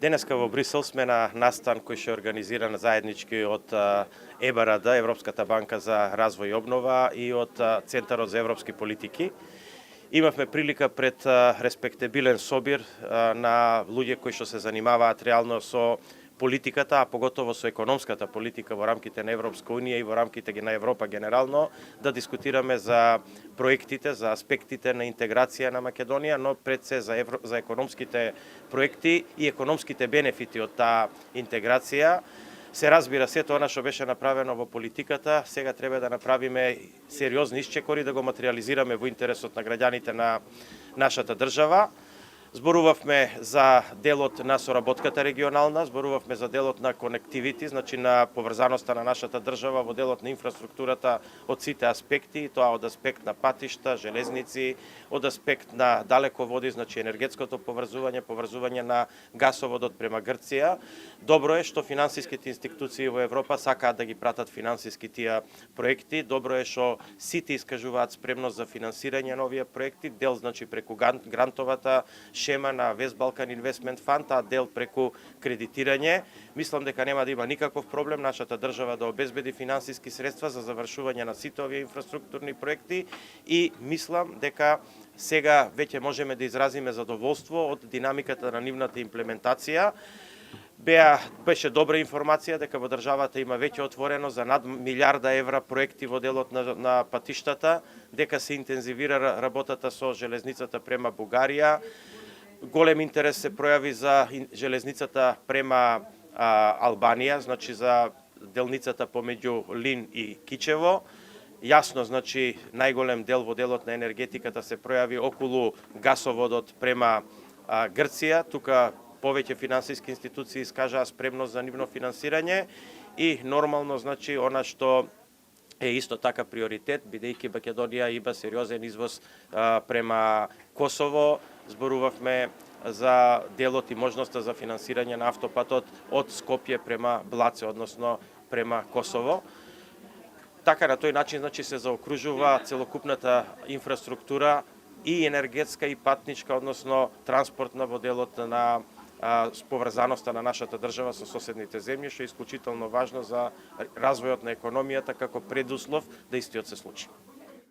Денеска во Брисел сме на настан кој ќе организиран заеднички од ЕБРД, Европската банка за развој и обнова, и од Центарот за европски политики. Имавме прилика пред респектабилен собир на луѓе кои што се занимаваат реално со политиката, а поготово со економската политика во рамките на Европска унија и во рамките на Европа генерално, да дискутираме за проектите, за аспектите на интеграција на Македонија, но пред се за економските проекти и економските бенефити од таа интеграција. Се разбира, сето она што беше направено во политиката, сега треба да направиме сериозни исчекори, да го материализираме во интересот на граѓаните на нашата држава. Зборувавме за делот на соработката регионална, зборувавме за делот на конективити, значи на поврзаноста на нашата држава во делот на инфраструктурата од сите аспекти, тоа од аспект на патишта, железници, од аспект на далеководи, значи енергетското поврзување на гасоводот према Грција. Добро е што финансиските институции во Европа сакаат да ги пратат финансиски тие проекти. Добро е што сите искажуваат спремност за финансирање на овие проекти, дел значи преку грантовата шема на West Balkan Investment Fund, а дел преку кредитирање. Мислам дека нема да има никаков проблем нашата држава да обезбеди финансиски средства за завршување на сите овие инфраструктурни проекти и мислам дека сега веќе можеме да изразиме задоволство од динамиката на нивната имплементација. Беше добра информација дека во државата има веќе отворено за над милиарда евра проекти во делот на патиштата, дека се интензивира работата со железницата према Бугарија. Голем интерес се пројави за железницата према Албанија, значи за делницата помеѓу Лин и Кичево. Јасно, значи, најголем дел во делот на енергетиката се пројави околу гасоводот према Грција. Тука повеќе финансиски институции искажаа спремност за нивно финансирање и нормално, значи, она што е исто така приоритет, бидејќи Македонија има сериозен извоз према Косово. Зборувавме за делот и можноста за финансирање на автопатот од Скопје према Блаце, односно према Косово. Така на тој начин, значи, се заокружува целокупната инфраструктура и енергетска и патничка, односно транспортна во делот на поврзаноста на нашата држава со соседните земји, што е исклучително важно за развојот на економијата како предуслов да истиот се случи.